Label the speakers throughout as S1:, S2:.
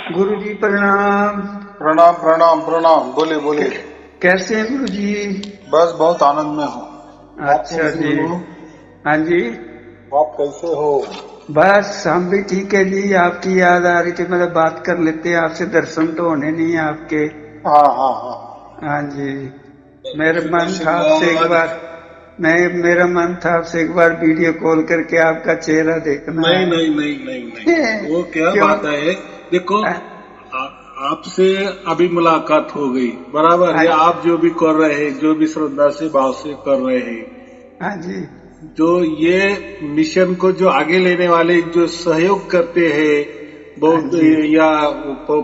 S1: गुरु जी प्रणाम।
S2: प्रणाम प्रणाम प्रणाम। बोलिए बोलिए।
S1: कैसे हैं गुरु जी?
S2: बस बहुत आनंद में हूँ। आप
S1: अच्छा
S2: कैसे
S1: जी।
S2: हो?
S1: हाँ जी।
S2: आप कैसे हो?
S1: बस हम भी ठीक है जी। आपकी याद आ रही थी, मतलब बात कर लेते हैं आपसे। दर्शन तो होने नहीं है आपके।
S2: हाँ हाँ हाँ।
S1: हाँ जी। मेरा
S2: फिर
S1: मन था आपसे एक
S2: आशीर्वाद।
S1: बार मैं मेरा मन था आपसे एक बार वीडियो कॉल करके आपका चेहरा देखना
S2: नहीं
S1: है।
S2: नहीं नहीं नहीं नहीं, वो क्या
S1: क्यों?
S2: बात है। देखो,
S1: हाँ
S2: आपसे अभी मुलाकात हो गई, बराबर, या आप जो भी कर रहे हैं, जो भी श्रद्धा से भाव से कर रहे हैं,
S1: हाँ जी।
S2: जो ये मिशन को जो आगे लेने वाले जो सहयोग करते हैं,
S1: हाँ
S2: बहुत
S1: जी।
S2: या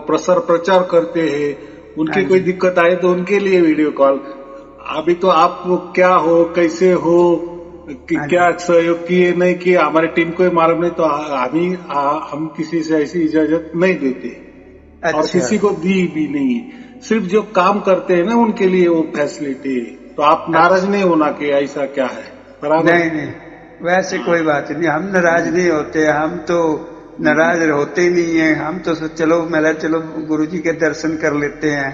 S2: प्रसार प्रचार करते हैं,
S1: हाँ
S2: उनकी कोई
S1: जी।
S2: दिक्कत आए तो उनके लिए वीडियो कॉल। अभी तो आप क्या हो, कैसे हो,
S1: हाँ जी।
S2: क्या सहयोग किए नहीं किए, हमारी टीम को ही मालूम नहीं, तो हम किसी से ऐसी इजाजत नहीं देते और
S1: अच्छा।
S2: किसी को दी भी नहीं है। सिर्फ जो काम करते हैं ना, उनके लिए वो फैसिलिटी है। तो आप नाराज
S1: अच्छा।
S2: नहीं होना कि ऐसा क्या है, बराबर।
S1: नहीं नहीं, वैसे
S2: हाँ
S1: कोई बात नहीं। हम नाराज नहीं होते। हम तो नाराज होते ही नहीं है। हम तो चलो मेरा चलो गुरु जी के दर्शन कर लेते हैं।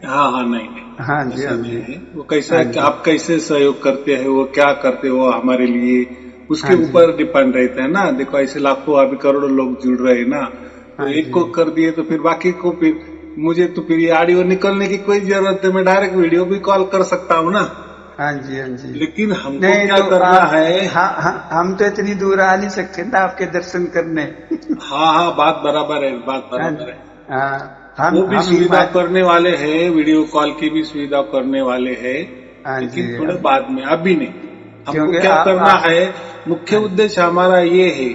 S2: हाँ हाँ, नहीं नहीं,
S1: हाँ जी।
S2: ऐसा
S1: हाँ
S2: नहीं
S1: जी।
S2: है। वो कैसा
S1: हाँ
S2: है कि
S1: जी।
S2: आप कैसे सहयोग करते हैं, वो क्या करते हो हमारे लिए, उसके
S1: हाँ जी।
S2: ऊपर डिपेंड रहता है ना। देखो, ऐसे लाखों अभी करोड़ों लोग जुड़ रहे हैं ना, तो
S1: हाँ
S2: एक
S1: जी।
S2: को कर दिए तो फिर बाकी को, फिर मुझे तो फिर ये ऑडियो निकलने की कोई जरूरत है, मैं डायरेक्ट वीडियो भी कॉल कर सकता हूँ ना।
S1: हाँ जी। हाँ जी।
S2: लेकिन हमको
S1: नहीं
S2: क्या
S1: तो
S2: करना
S1: आप,
S2: है।
S1: हाँ हाँ, हम तो इतनी दूर आ नहीं सकते ना आपके दर्शन करने।
S2: हाँ हाँ, बात बराबर है, बात
S1: हाँ
S2: बराबर
S1: जी।
S2: है।
S1: हाँ।
S2: वो भी
S1: हम
S2: सुविधा
S1: हिमाचल।
S2: करने वाले हैं, वीडियो कॉल की भी सुविधा करने वाले हैं,
S1: हाँ
S2: लेकिन
S1: जी।
S2: थोड़े बाद में, अभी नहीं। हमको
S1: क्योंकि
S2: क्या करना है, मुख्य
S1: हाँ जी।
S2: उद्देश्य हमारा ये है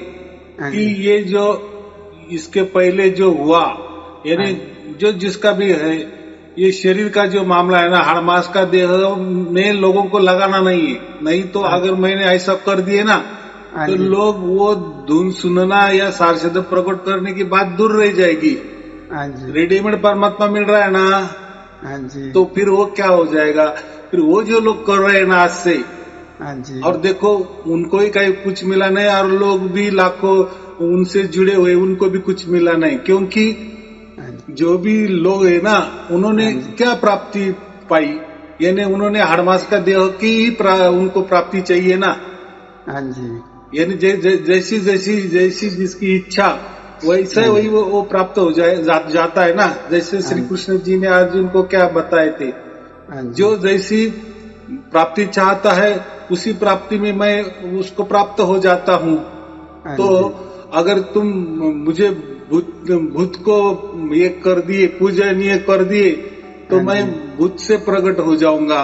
S1: हाँ
S2: कि
S1: जी।
S2: ये जो इसके पहले जो हुआ,
S1: हाँ
S2: यानी
S1: जी।
S2: जो जिसका भी है, ये शरीर का जो मामला है ना, हाड़ मास का देह में लोगों को लगाना नहीं है। नहीं तो
S1: हाँ
S2: अगर मैंने ऐसा कर दिए ना,
S1: हाँ
S2: तो
S1: जी।
S2: लोग वो धुन सुनना या सारशब्द प्रकट करने की बात दूर रह जाएगी।
S1: हाँ जी।
S2: रेडीमेड परमात्मा मिल रहा है ना,
S1: हाँ जी।
S2: तो फिर वो क्या हो जाएगा। फिर वो जो लोग कर रहे हैं ना आज से,
S1: हाँ जी।
S2: और देखो, उनको ही कहीं कुछ मिला नहीं, और लोग भी लाखों उनसे जुड़े हुए, उनको भी कुछ मिला नहीं, क्योंकि
S1: हाँ जी।
S2: जो भी लोग है ना, उन्होंने
S1: हाँ जी।
S2: क्या प्राप्ति पाई, यानी उन्होंने हाड़मास का देह की ही उनको प्राप्ति चाहिए ना।
S1: हाँ जी।
S2: यानी जैसी जैसी जैसी जिसकी इच्छा, वैसे
S1: हाँ
S2: वही
S1: जी।
S2: वो प्राप्त हो जाता है ना। जैसे
S1: हाँ
S2: श्री
S1: जी।
S2: कृष्ण जी ने अर्जुन को क्या बताए थे,
S1: हाँ जी।
S2: जो जैसी प्राप्ति चाहता है, उसी प्राप्ति में मैं उसको प्राप्त हो जाता हूँ।
S1: हाँ
S2: तो
S1: जी।
S2: अगर तुम मुझे भूत भूत को ये कर दिए, पूजनीय कर दिए, तो
S1: हाँ
S2: मैं
S1: जी।
S2: भूत से प्रकट हो जाऊंगा।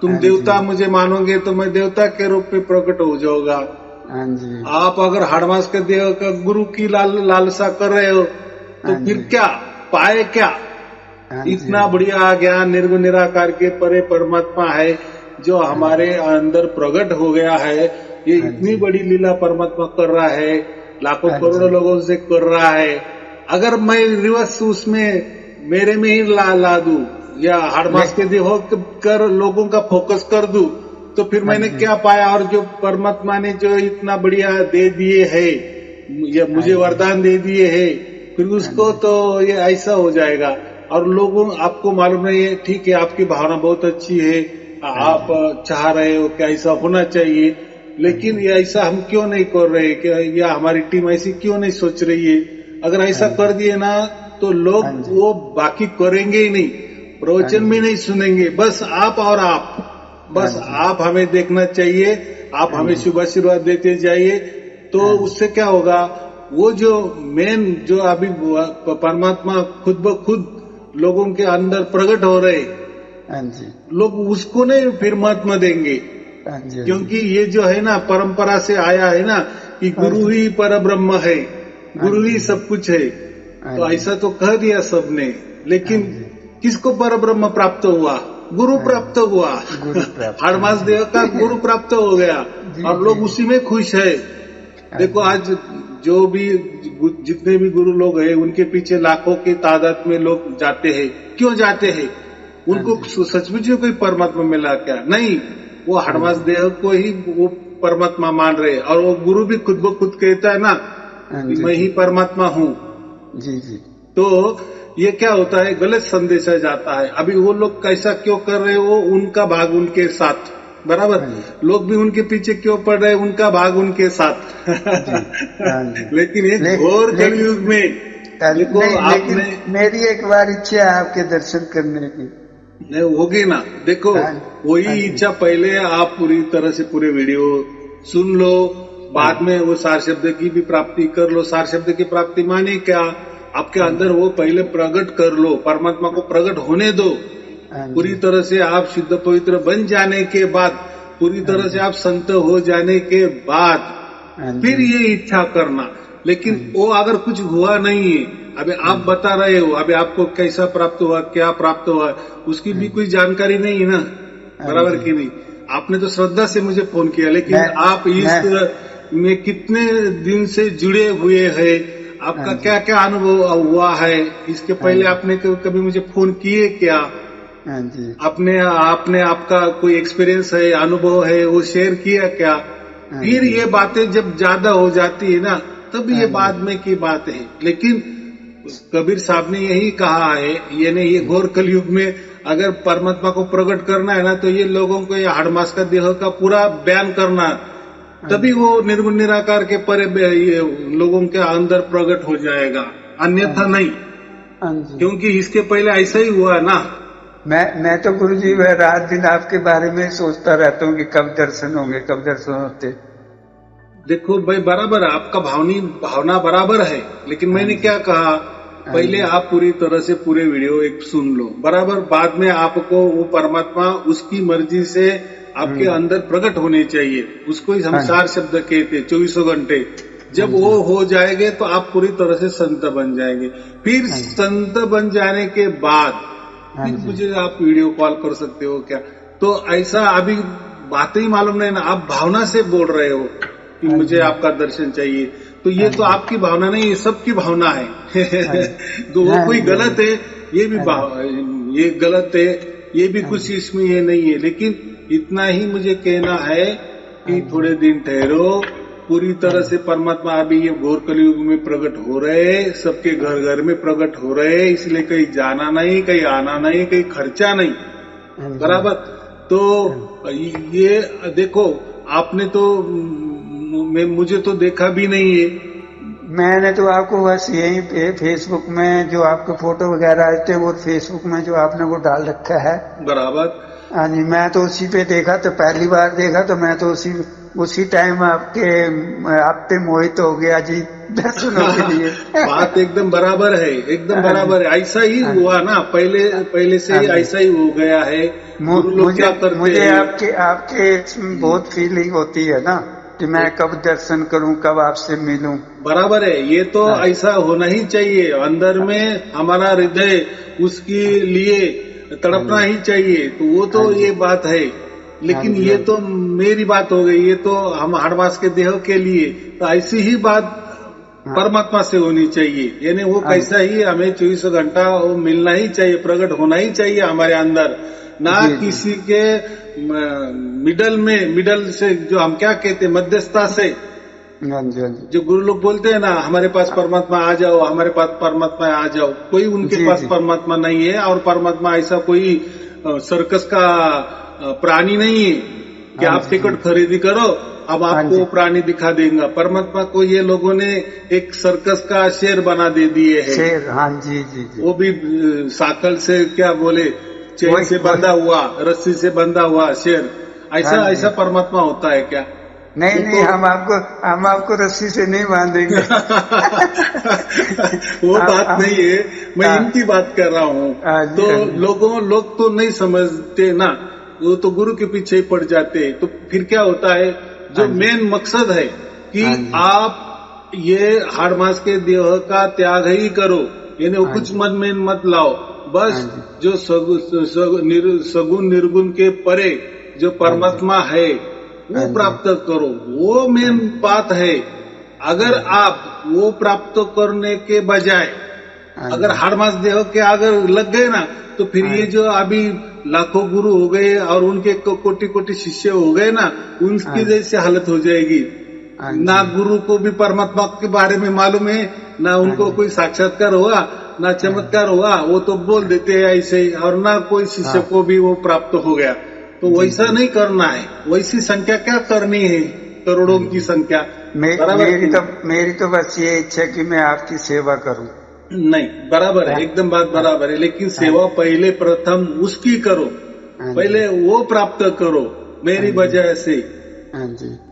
S2: तुम
S1: हाँ जी।
S2: देवता मुझे मानोगे तो मैं देवता के रूप में प्रकट हो जाऊंगा।
S1: हाँ जी।
S2: आप अगर हाड़मास के देह का गुरु की लालसा कर रहे हो, तो
S1: हाँ
S2: फिर
S1: जी।
S2: क्या पाए क्या।
S1: हाँ जी।
S2: इतना बढ़िया ज्ञान निर्गुण निराकार के परे परमात्मा है, जो
S1: हाँ जी।
S2: हमारे अंदर प्रकट हो गया है। ये
S1: हाँ
S2: इतनी
S1: जी।
S2: बड़ी लीला परमात्मा कर रहा है, लाखों
S1: हाँ
S2: करोड़ों
S1: जी।
S2: लोगों से कर रहा है। अगर मैं रिवर्स उसमें मेरे में ही ला दूं, या
S1: ले।
S2: हाड़मास के देह कर लोगों का फोकस कर दूं, तो फिर
S1: हाँ
S2: मैंने
S1: जी।
S2: क्या पाया। और जो परमात्मा ने जो इतना बढ़िया दे दिए है, या
S1: हाँ
S2: मुझे
S1: जी।
S2: वरदान दे दिए है, फिर
S1: हाँ
S2: उसको
S1: जी।
S2: तो ये ऐसा हो जाएगा। और लोगों, आपको मालूम नहीं है, ठीक है, आपकी भावना बहुत अच्छी है,
S1: हाँ
S2: आप
S1: जी।
S2: चाह रहे हो कि ऐसा होना चाहिए,
S1: हाँ
S2: लेकिन
S1: जी।
S2: ये ऐसा हम क्यों नहीं कर रहे, कि या हमारी टीम ऐसी क्यों नहीं सोच रही है। अगर
S1: हाँ
S2: ऐसा कर
S1: जी।
S2: दिए ना, तो
S1: हाँ
S2: लोग
S1: जी।
S2: वो बाकी करेंगे ही नहीं,
S1: हाँ
S2: प्रवचन भी
S1: जी।
S2: नहीं सुनेंगे। बस आप और आप,
S1: हाँ
S2: बस
S1: जी।
S2: आप हमें देखना चाहिए, आप
S1: हाँ
S2: हमें
S1: जी।
S2: शुभ आशीर्वाद देते जाइए। तो
S1: हाँ जी।
S2: उससे क्या होगा, वो जो मेन जो अभी परमात्मा खुद ब खुद लोगों के अंदर प्रकट हो रहे,
S1: हाँ जी।
S2: लोग उसको नहीं फिर महत्व देंगे।
S1: हाँ जी। हाँ जी।
S2: क्योंकि ये जो है ना, परंपरा से आया है ना, कि
S1: हाँ
S2: गुरु
S1: जी।
S2: ही पर ब्रह्म है,
S1: हाँ
S2: गुरु ही
S1: जी।
S2: सब कुछ है।
S1: हाँ
S2: तो
S1: जी।
S2: ऐसा तो कह दिया सबने,
S1: हाँ
S2: लेकिन
S1: जी।
S2: किसको पर ब्रह्म प्राप्त हुआ, गुरु
S1: हाँ
S2: प्राप्त
S1: जी।
S2: हुआ।
S1: गुरु प्राप्त। हाँ
S2: हाड़मास
S1: जी।
S2: देव का गुरु प्राप्त हो गया,
S1: जी
S2: और
S1: जी
S2: लोग
S1: जी।
S2: उसी में खुश है।
S1: हाँ
S2: देखो,
S1: जी।
S2: आज जो भी जितने भी गुरु लोग हैं, उनके पीछे लाखों की तादाद में लोग जाते हैं। क्यों जाते हैं?
S1: हाँ
S2: उनको
S1: जी।
S2: सचमुच में कोई परमात्मा मिला क्या? नहीं, वो
S1: हाँ
S2: हड़मास
S1: जी।
S2: देह को ही वो परमात्मा मान रहे हैं। और वो गुरु भी खुद ब खुद कहता है ना,
S1: हाँ
S2: कि
S1: जी।
S2: मैं
S1: जी
S2: ही परमात्मा हूँ।
S1: जी। जी।
S2: तो ये क्या होता है, गलत संदेशा जाता है। अभी वो लोग कैसा क्यों कर रहे हो, उनका भाग उनके साथ, बराबर। लोग भी उनके पीछे क्यों पड़ रहे हैं, उनका भाग उनके साथ। लेकिन एक घोर कलयुग में देखो आपने,
S1: मेरी एक बार इच्छा है आपके दर्शन करने की।
S2: नहीं होगी ना, देखो वही इच्छा, पहले आप पूरी तरह से पूरे वीडियो सुन लो, बाद में वो सार शब्द की भी प्राप्ति कर लो। सार शब्द की प्राप्ति माने क्या, आपके अंदर वो पहले प्रकट कर लो, परमात्मा को प्रकट होने दो। पूरी तरह से आप शुद्ध पवित्र बन जाने के बाद, पूरी तरह से आप संत हो जाने के बाद फिर ये इच्छा करना। लेकिन वो अगर कुछ हुआ नहीं है, अभी आप बता रहे हो, अभी आपको कैसा प्राप्त हुआ, क्या प्राप्त हुआ, उसकी भी कोई जानकारी नहीं है ना, बराबर की नहीं। आपने तो श्रद्धा से मुझे फोन किया, लेकिन आप इस में कितने दिन से जुड़े हुए हैं, आपका क्या क्या अनुभव हुआ है, इसके पहले आपने कभी मुझे फोन किए क्या? आपने आपका कोई एक्सपीरियंस है, अनुभव है, वो शेयर किया क्या? फिर ये बातें जब ज्यादा हो जाती है ना, तब ये बाद में की बात है। लेकिन कबीर साहब ने यही कहा है, ये घोर कलयुग में अगर परमात्मा को प्रकट करना है ना, तो ये लोगों को ये हाड़ मास का देह का पूरा बयान करना, तभी वो निर्गुण निराकार के परे लोगों के अंदर प्रकट हो जाएगा, अन्यथा नहीं। क्योंकि इसके पहले ऐसा ही हुआ ना।
S1: मैं तो गुरुजी मैं रात दिन आपके बारे में सोचता रहता हूँ कि कब दर्शन होंगे, कब दर्शन होते।
S2: देखो भाई, बराबर आपका भावना बराबर है, लेकिन मैंने क्या कहा, पहले आप पूरी तरह से पूरे वीडियो एक सुन लो, बराबर। बाद में आपको वो परमात्मा उसकी मर्जी से आपके अंदर प्रकट होने चाहिए, उसको ही हम सार शब्द कहते, 24 घंटे। जब वो हो जाएंगे तो आप पूरी तरह से संत बन जाएंगे। फिर संत बन जाने के बाद फिर मुझे आप वीडियो कॉल कर सकते हो क्या? तो ऐसा अभी बातें ही मालूम नहीं ना, आप भावना से बोल रहे हो कि मुझे आपका दर्शन चाहिए, तो ये तो आपकी भावना नहीं, ये सबकी भावना है। तो वो कोई गलत है, ये भी ये गलत है, ये भी कुछ इसमें ये नहीं है। लेकिन इतना ही मुझे कहना है कि थोड़े दिन ठहरो, पूरी तरह से परमात्मा अभी ये घोर कलयुग में प्रकट हो रहे, सबके घर घर में प्रकट हो रहे, इसलिए कहीं जाना नहीं, कहीं आना नहीं, कहीं खर्चा नहीं, बराबर। तो ये देखो, आपने तो मुझे तो देखा भी नहीं है।
S1: मैंने तो आपको बस यही पे फेसबुक में जो आपके फोटो वगैरह आते हैं, वो फेसबुक में जो आपने वो डाल रखा है, बराबर। हाँ जी, मैं तो उसी पे देखा, तो पहली बार देखा तो मैं तो उसी टाइम आप पे मोहित हो गया जी दर्शनों के लिए।
S2: बात एकदम बराबर है, एकदम बराबर है। ऐसा ही हुआ ना, पहले से ही ऐसा ही हो गया है।
S1: मुझे आपके बहुत फीलिंग होती है ना कि मैं कब दर्शन करूं, कब आपसे मिलूं।
S2: बराबर है, ये तो ऐसा होना ही चाहिए। अंदर में हमारा हृदय उसके लिए तड़पना ही चाहिए, तो वो तो ये बात है। लेकिन ये तो मेरी बात हो गई, ये तो हम हाड़वास के देह के लिए, तो ऐसी ही बात परमात्मा से होनी चाहिए। यानी वो कैसा ही हमें 24 घंटा वो मिलना ही चाहिए, प्रकट होना ही चाहिए हमारे अंदर, ना किसी के मिडल से, जो हम क्या कहते हैं मध्यस्थता से। जो गुरु लोग बोलते हैं ना, हमारे पास परमात्मा आ जाओ, हमारे पास परमात्मा आ जाओ, कोई उनके पास परमात्मा नहीं है। और परमात्मा ऐसा कोई सर्कस का प्राणी नहीं है कि आप टिकट खरीदी करो, अब आपको प्राणी दिखा देगा। परमात्मा को ये लोगों ने एक सर्कस का शेर बना दे दिए है।
S1: हाँ जी जी जी।
S2: वो भी साकल से क्या बोले, चेन से बंधा हुआ, रस्सी से बंधा हुआ शेर। ऐसा परमात्मा होता है क्या?
S1: नहीं, हम आपको रस्सी से नहीं बांधेंगे।
S2: वो बात नहीं है, मैं इनकी बात कर रहा हूँ। तो लोग तो नहीं समझते ना, वो तो गुरु के पीछे ही पड़ जाते हैं। तो फिर क्या होता है, जो मेन मकसद है कि आप ये हाड़ मास के देह का त्याग ही करो, यानी कुछ मन में मत लाओ, बस जो सगुण निर्गुण के परे जो परमात्मा है वो प्राप्त करो, वो मेन बात है। अगर आप वो प्राप्त करने के बजाय अगर हाड़ मास देह के अगर लग गए ना, तो फिर ये जो अभी लाखों गुरु हो गए और उनके कोटि कोटि शिष्य हो गए ना, उनकी जैसी हालत हो जाएगी। ना गुरु को भी परमात्मा के बारे में मालूम है, ना उनको कोई साक्षात्कार हुआ, ना चमत्कार हुआ, वो तो बोल देते हैं ऐसे ही, और ना कोई शिष्य को भी वो प्राप्त हो गया। तो वैसा नहीं करना है, वैसी संख्या क्या करनी है, करोड़ों की संख्या।
S1: मेरी तो बस ये इच्छा कि मैं आपकी सेवा करूं।
S2: नहीं, बराबर है, एकदम बात बराबर है, लेकिन सेवा पहले प्रथम उसकी करो, पहले वो प्राप्त करो मेरी वजह से।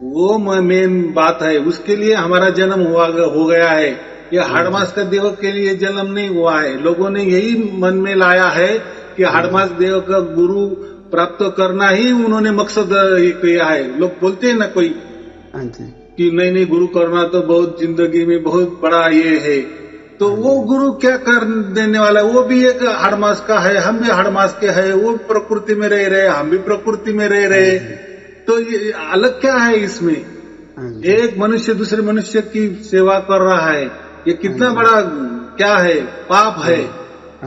S2: वो मेन बात है, उसके लिए हमारा जन्म हो गया है। ये हाड़मास का देव के लिए जन्म नहीं हुआ है। लोगों ने यही मन में लाया है कि हाड़मास देव का गुरु प्राप्त करना ही उन्होंने मकसद किया है। लोग बोलते हैं ना कोई कि नहीं गुरु करना तो बहुत जिंदगी में बहुत बड़ा ये है, तो वो गुरु क्या कर देने वाला है? वो भी एक हाड़मास का है, हम भी हाड़मास के है। वो प्रकृति में रह रहे, हम भी प्रकृति में रह रहे, तो ये अलग क्या है इसमें? एक मनुष्य दूसरे मनुष्य की सेवा कर रहा है, ये कितना बड़ा क्या है, पाप है,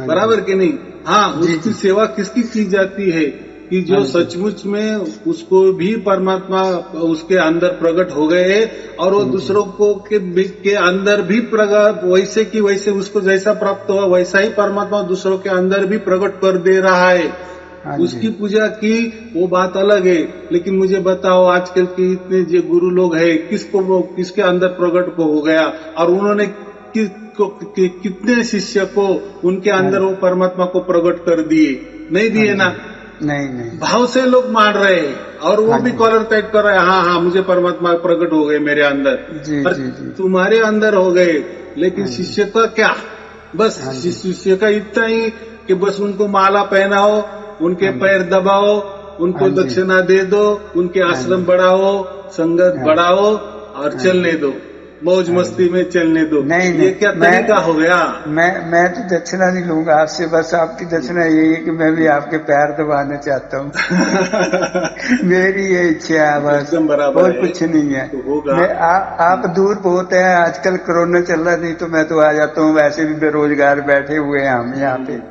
S2: बराबर कि नहीं? हाँ, उसकी सेवा किसकी की जाती है कि जो सचमुच में उसको भी परमात्मा उसके अंदर प्रकट हो गए, और वो दूसरों को के अंदर भी प्रकट वैसे की वैसे उसको जैसा प्राप्त हुआ वैसा ही परमात्मा दूसरों के अंदर भी प्रकट कर दे रहा है। उसकी पूजा की वो बात अलग है, लेकिन मुझे बताओ आजकल के इतने जो गुरु लोग हैं, किसके अंदर प्रकट हो गया, और उन्होंने कितने शिष्य को उनके अंदर वो परमात्मा को प्रकट कर दिए? नहीं दिए ना।
S1: नहीं
S2: भाव से लोग मान रहे हैं, और वो भी कॉलर टाइट कर रहे हैं, हाँ मुझे परमात्मा प्रकट हो गए मेरे अंदर। पर तुम्हारे अंदर हो गए, लेकिन शिष्य का क्या? बस शिष्य का इतना ही कि बस उनको माला पहनाओ, उनके पैर दबाओ, उनको दक्षिणा दे दो, उनके आश्रम बढ़ाओ, संगत बढ़ाओ, और चलने दो, मौज मस्ती में चलने दो।
S1: नहीं,
S2: ये क्या तरीका हो गया?
S1: मैं तो दक्षिणा नहीं लूंगा आपसे, बस आपकी दक्षिणा यही है कि मैं भी आपके पैर दबाना चाहता हूँ। मेरी ये इच्छा है बस, और कुछ नहीं है। तो आप दूर बहुत है, आजकल कोरोना चल रहा, नहीं तो मैं तो आ जाता हूँ। वैसे भी बेरोजगार बैठे हुए हैं हम यहाँ पे,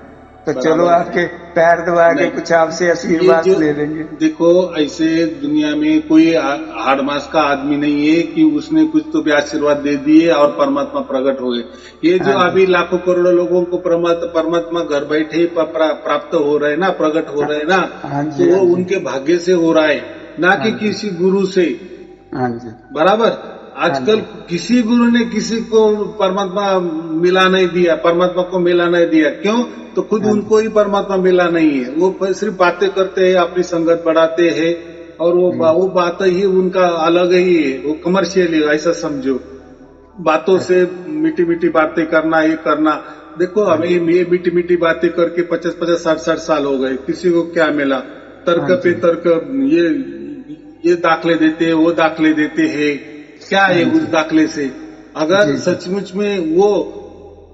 S1: तो चलो आपके पैर दबा के कुछ आपसे आशीर्वाद ले लेंगे।
S2: देखो, ऐसे दुनिया में कोई हाड़मास का आदमी नहीं है कि उसने कुछ तो भी आशीर्वाद दे दिए और परमात्मा प्रकट हो गए। ये जो अभी लाखों करोड़ों लोगों को परमात्मा घर बैठे प्राप्त हो रहे ना, प्रकट हो रहे ना, तो वो उनके भाग्य से हो रहा है, ना कि किसी गुरु से। बराबर, आजकल किसी गुरु ने किसी को परमात्मा मिला नहीं दिया, परमात्मा को मिला नहीं दिया। क्यों? तो खुद उनको ही परमात्मा मिला नहीं है। वो सिर्फ बातें करते हैं, अपनी संगत बढ़ाते हैं, और वो बात ही उनका अलग ही है, वो कमर्शियल है, ऐसा समझो। बातों से मीठी मीठी बातें करना, ये करना। देखो, हमें ये मीठी मीठी बातें करके 50-50, 60-60 साल हो गए, किसी को क्या मिला? तर्क पे तर्क, ये दाखले देते हैं, वो दाखले देते हैं, क्या है उस दाखले से? अगर सचमुच में वो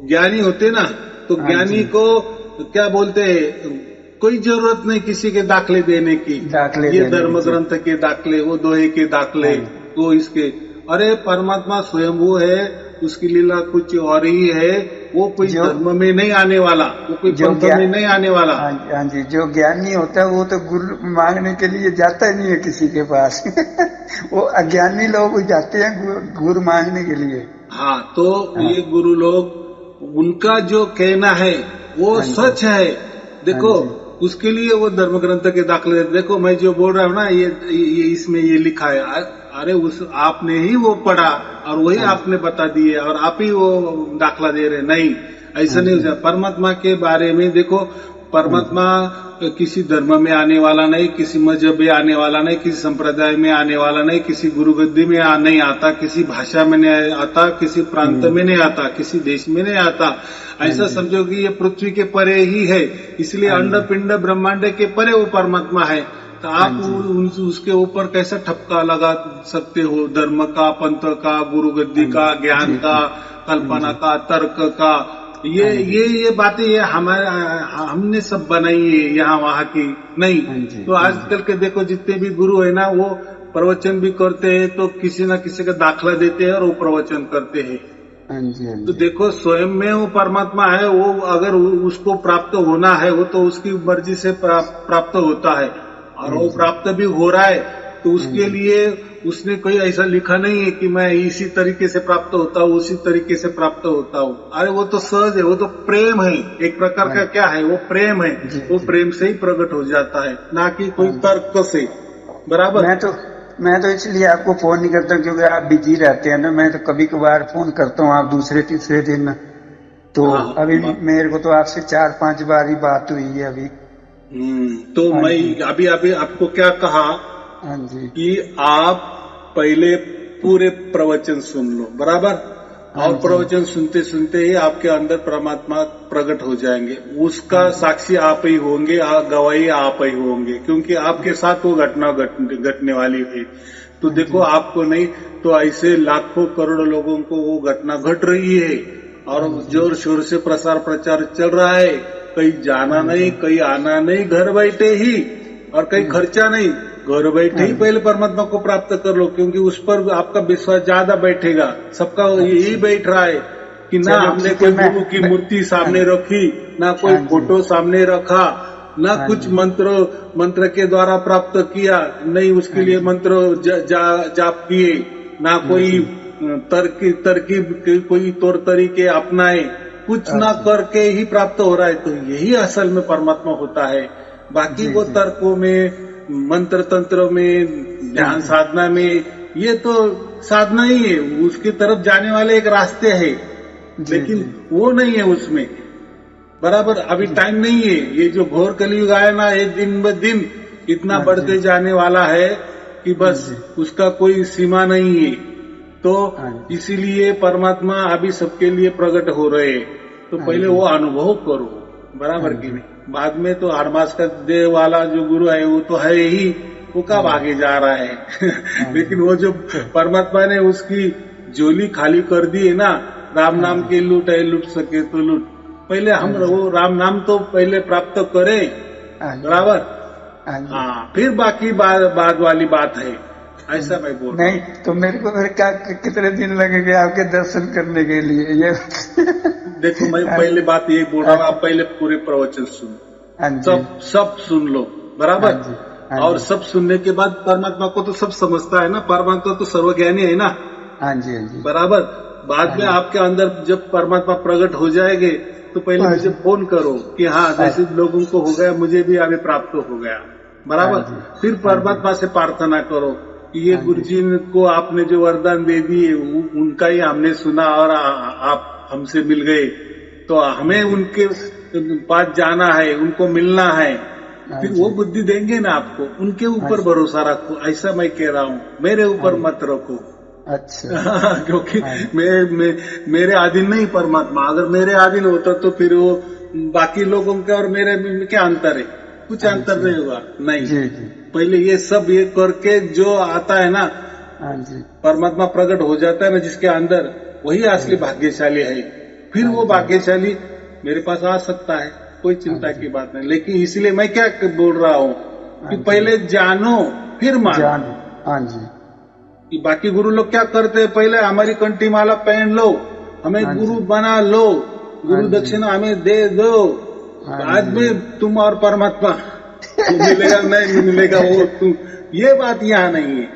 S2: ज्ञानी होते ना, तो ज्ञानी को क्या बोलते हैं, कोई जरूरत नहीं किसी के दाखले देने की। ये धर्म ग्रंथ के दाखले, वो दोहे के दाखले, वो इसके। अरे परमात्मा स्वयं वो है, उसकी लीला कुछ और ही है। वो कोई धर्म में नहीं आने वाला, वो कोई पंथ में नहीं आने वाला।
S1: हाँ जी, जो ज्ञानी होता है वो तो गुरु मांगने के लिए जाता ही नहीं है किसी के पास। वो अज्ञानी लोग जाते हैं गुरु मांगने के लिए।
S2: हाँ, तो ये गुरु लोग, उनका जो कहना है वो सच है। देखो, उसके लिए वो धर्म ग्रंथ के दाखले। देखो, मैं जो बोल रहा हूँ ना, ये इसमें ये लिखा है। अरे आपने ही वो पढ़ा और वही आपने बता दिए, और आप ही वो दाखला दे रहे। नहीं, ऐसा नहीं हो जाए। परमात्मा के बारे में देखो, परमात्मा किसी धर्म में आने वाला नहीं, किसी मजहब में आने वाला नहीं, किसी संप्रदाय में आने वाला नहीं, किसी गुरु गद्दी में नहीं आता, किसी भाषा में नहीं आता, किसी प्रांत में नहीं आता, किसी देश में नहीं आता। ऐसा समझो कि ये पृथ्वी के परे ही है, इसलिए अंड पिंड ब्रह्मांड के परे वो परमात्मा है। तो आप उसके ऊपर कैसा ठपका लगा सकते हो? धर्म का, पंथ का, गुरु गद्दी का, ज्ञान का, कल्पना का, तर्क का, ये बातें ये हमने सब बनाई है, यहाँ वहाँ की नहीं। तो आजकल के देखो, जितने भी गुरु है ना, वो प्रवचन भी करते हैं, तो किसी न किसी का दाखला देते हैं और वो प्रवचन करते हैं। तो देखो, स्वयं में वो परमात्मा है। वो अगर उसको प्राप्त होना है, वो तो उसकी मर्जी से प्राप्त होता है, और वो प्राप्त भी हो रहा है। तो उसके लिए उसने कोई ऐसा लिखा नहीं है कि मैं इसी तरीके से प्राप्त होता हूँ, उसी तरीके से प्राप्त होता हूँ। अरे वो तो सहज है, वो तो प्रेम है, एक प्रकार का क्या है, वो प्रेम है, वो प्रेम से ही प्रकट हो जाता है, ना कि कोई तर्क से। बराबर।
S1: मैं तो इसलिए आपको फोन नहीं करता क्योंकि आप बिजी रहते हैं ना। मैं तो कभी कभार फोन करता हूँ, आप दूसरे तीसरे दिन। तो अभी मेरे को तो आपसे 4-5 बार ही बात हुई है अभी।
S2: तो मैं अभी आपको क्या कहा,
S1: हाँ जी, कि
S2: आप पहले पूरे प्रवचन सुन लो। बराबर। और प्रवचन सुनते सुनते ही आपके अंदर परमात्मा प्रकट हो जाएंगे। उसका साक्षी आप ही होंगे, गवाही आप ही होंगे, क्योंकि आपके साथ वो घटना घटने वाली है। तो देखो, आपको नहीं तो ऐसे लाखों करोड़ों लोगों को वो घटना घट रही है और जोर शोर से प्रसार प्रचार चल रहा है। कहीं जाना नहीं, कहीं आना नहीं, घर बैठे ही, और कहीं खर्चा नहीं, घर बैठे ही पहले परमात्मा को प्राप्त कर लो, क्योंकि उस पर आपका विश्वास ज्यादा बैठेगा। सबका यही बैठ रहा है कि ना हमने कोई गुरु की मूर्ति सामने रखी, ना कोई फोटो सामने रखा, ना कुछ मंत्र के द्वारा प्राप्त किया, नहीं उसके लिए मंत्र जाप किए, ना कोई तरकीब कोई तौर तरीके अपनाए, कुछ ना करके ही प्राप्त हो रहा है। तो यही असल में परमात्मा होता है। बाकी वो तर्कों में, मंत्र तंत्र में, ध्यान साधना में, ये तो साधना ही है, उसकी तरफ जाने वाले एक रास्ते है, लेकिन वो नहीं है उसमें। बराबर। अभी टाइम नहीं है। ये जो घोर कलयुग आया ना, ये दिन ब दिन इतना बढ़ते जाने वाला है कि बस उसका कोई सीमा नहीं है। तो इसीलिए परमात्मा अभी सबके लिए प्रकट हो रहे हैं। तो पहले वो अनुभव करो। बराबर की नहीं। बाद में तो 8 मास का देह वाला जो गुरु है वो तो है ही, वो कब आगे जा रहा है। लेकिन वो जो परमात्मा ने उसकी झोली खाली कर दी है ना, राम नाम के लूट है, लूट सके तो लूट। पहले हम वो राम नाम तो पहले प्राप्त करें। बराबर। हाँ, फिर बाकी बाद वाली बात है, ऐसा मैं बोल
S1: नहीं। तो मेरे को फिर क्या कितने दिन लगेंगे आपके दर्शन करने के लिए? ये
S2: देखो, मैं पहले बात यही बोल रहा हूँ, आप पहले पूरे प्रवचन सुनो, सब सुन लो। बराबर। और सब सुनने के बाद परमात्मा को तो सब समझता है ना, परमात्मा तो सर्वज्ञानी है ना।
S1: हाँ जी, हाँ जी।
S2: बराबर। बाद में आपके अंदर जब परमात्मा प्रकट हो जाएंगे तो पहले मुझे फोन करो कि हाँ, जैसे लोगों को हो गया, मुझे भी अभी प्राप्त हो गया। बराबर। फिर परमात्मा से प्रार्थना करो कि ये गुरुजी को आपने जो वरदान दे दिए, उनका ही हमने सुना और आप हमसे मिल गए, तो हमें उनके पास जाना है, उनको मिलना है। फिर वो बुद्धि देंगे ना आपको। उनके ऊपर भरोसा रखो, ऐसा मैं कह रहा हूँ, मेरे ऊपर मत रखो।
S1: अच्छा।
S2: क्योंकि मेरे अधीन नहीं परमात्मा। अगर मेरे अधीन होता तो फिर वो बाकी लोगों के और मेरे में क्या अंतर है? कुछ अंतर नहीं होगा। नहीं, पहले ये सब ये करके जो आता है ना, परमात्मा प्रकट हो जाता है ना जिसके अंदर, वही असली भाग्यशाली है। फिर वो भाग्यशाली मेरे पास आ सकता है, कोई चिंता की बात नहीं। लेकिन इसलिए मैं क्या बोल रहा हूँ कि पहले जानो फिर मानो।
S1: हाँ जी।
S2: कि बाकी गुरु लोग क्या करते हैं, पहले हमारी कंठी माला पहन लो, हमें गुरु बना लो, गुरु दक्षिणा हमें दे दो, बाद में तुम और परमात्मा मिलेगा नहीं मिलेगा वो तुम, ये बात यहाँ नहीं है।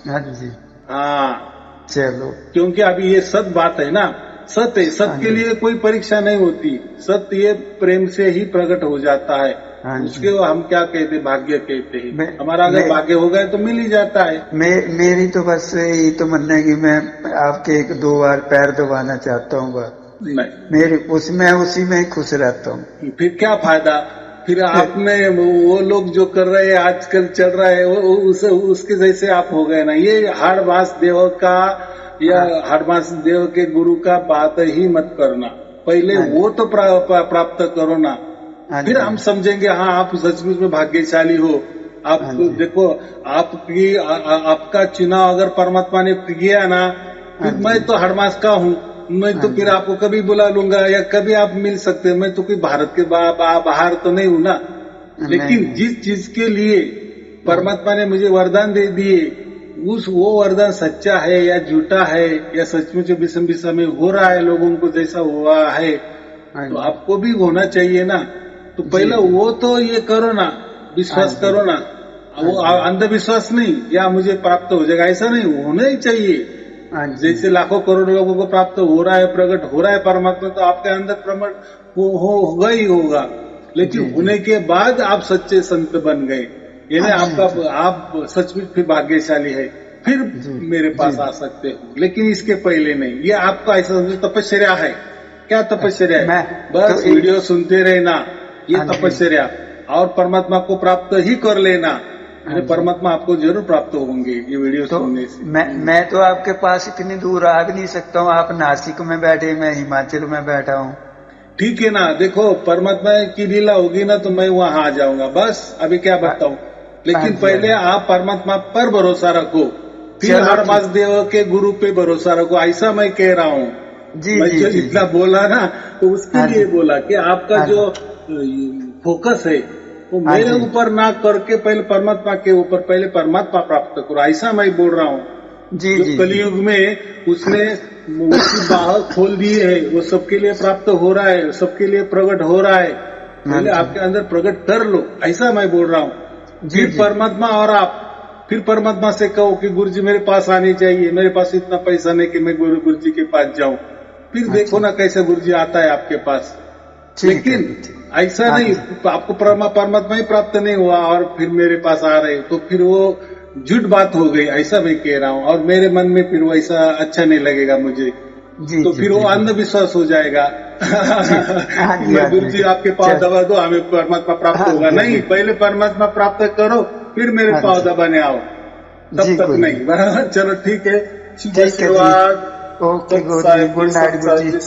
S1: हाँ जी।
S2: हाँ,
S1: चलो।
S2: क्योंकि अभी ये सत बात है ना, सत्य है। सत्य के लिए कोई परीक्षा नहीं होती। सत्य ये प्रेम से ही प्रकट हो जाता है। उसके हम क्या कहते, भाग्य कहते हैं। हमारा अगर भाग्य हो गया तो मिल ही जाता है।
S1: मेरी तो बस यही तो मानना है कि मैं आपके 1-2 बार पैर दबाना चाहता हूँ बस।
S2: नहीं,
S1: मेरी उसी में ही खुश रहता हूँ।
S2: फिर क्या फायदा? फिर आपने वो लोग जो कर रहे हैं आजकल चल रहा है, उसके जैसे आप हो गए ना। ये हाड़वास देव का या हाड़वास देव के गुरु का बात ही मत करना। पहले वो तो प्राप्त करो ना, फिर हम समझेंगे हाँ आप सचमुच में भाग्यशाली हो। आप देखो, आपका चुनाव अगर परमात्मा ने किया ना, फिर मैं तो हड़मास का हूँ, मैं तो फिर आपको कभी बुला लूंगा या कभी आप मिल सकते हैं। मैं तो कोई भारत के बाहर तो नहीं हूँ ना। लेकिन जिस चीज के लिए परमात्मा ने मुझे वरदान दे दिए, वो वरदान सच्चा है या झूठा है, या सचमुच विषम विषम में हो रहा है लोगों को जैसा हुआ है, तो आपको भी होना चाहिए ना। तो पहले वो तो ये करो ना, विश्वास करो ना। वो अंधविश्वास नहीं या मुझे प्राप्त हो जाएगा, ऐसा नहीं होना ही चाहिए। जैसे लाखों करोड़ लोगों को प्राप्त हो रहा है, प्रकट हो रहा है परमात्मा, तो आपके अंदर प्रकट होगा ही होगा। लेकिन होने के बाद आप सच्चे संत बन गए, यानी आप सचमुच फिर भाग्यशाली है, फिर मेरे पास आ सकते हो। लेकिन इसके पहले नहीं। ये आपका ऐसा समझो तपस्या है। क्या तपस्या है? बस वीडियो सुनते रहना, ये तपस्या। और परमात्मा को प्राप्त ही कर लेना, परमात्मा आपको जरूर प्राप्त होंगे ये वीडियो सुनने से।
S1: मैं तो आपके पास इतनी दूर आ भी नहीं सकता हूँ। आप नासिक में बैठे, मैं हिमाचल में बैठा हूँ।
S2: ठीक है ना, देखो परमात्मा की लीला होगी ना तो मैं वहां आ जाऊंगा, बस अभी क्या बताऊं। लेकिन पहले आप परमात्मा पर भरोसा रखो, फिर हर महादेव के गुरु पे भरोसा रखो, ऐसा मैं कह रहा हूँ। मैं जो इतना बोला ना तो उसके लिए बोला कि आपका जो फोकस है वो मेरे ऊपर ना करके पहले परमात्मा के ऊपर, पहले परमात्मा प्राप्त करो, ऐसा मैं बोल रहा हूँ। जो कलयुग में उसने उसकी बाह खोल दी है, वो सबके लिए प्राप्त हो रहा है, सबके लिए प्रकट हो रहा है। पहले आपके अंदर प्रकट कर लो, ऐसा मैं बोल रहा हूँ। फिर परमात्मा और आप फिर परमात्मा से कहो कि गुरु जी मेरे पास आनी चाहिए, मेरे पास इतना पैसा नहीं कि मैं गुरु जी के पास जाऊं। फिर देखो ना कैसे गुरु जी आता है आपके पास। लेकिन ऐसा नहीं, आपको परमात्मा ही प्राप्त नहीं हुआ और फिर मेरे पास आ रहे, तो फिर वो झूठ बात हो गई, ऐसा मैं कह रहा हूँ। और मेरे मन में फिर वो ऐसा अच्छा नहीं लगेगा मुझे, तो फिर वो अंधविश्वास हो जाएगा। मैं गुरु जी आपके पाँव दबा दो, हमें परमात्मा प्राप्त होगा। नहीं, पहले परमात्मा प्राप्त करो, फिर मेरे पाँव दबाने आओ, तब तक नहीं। चलो ठीक है, शुभ आशीर्वाद।
S1: ओके गुरु जी, गुड नाइट गुरु जी।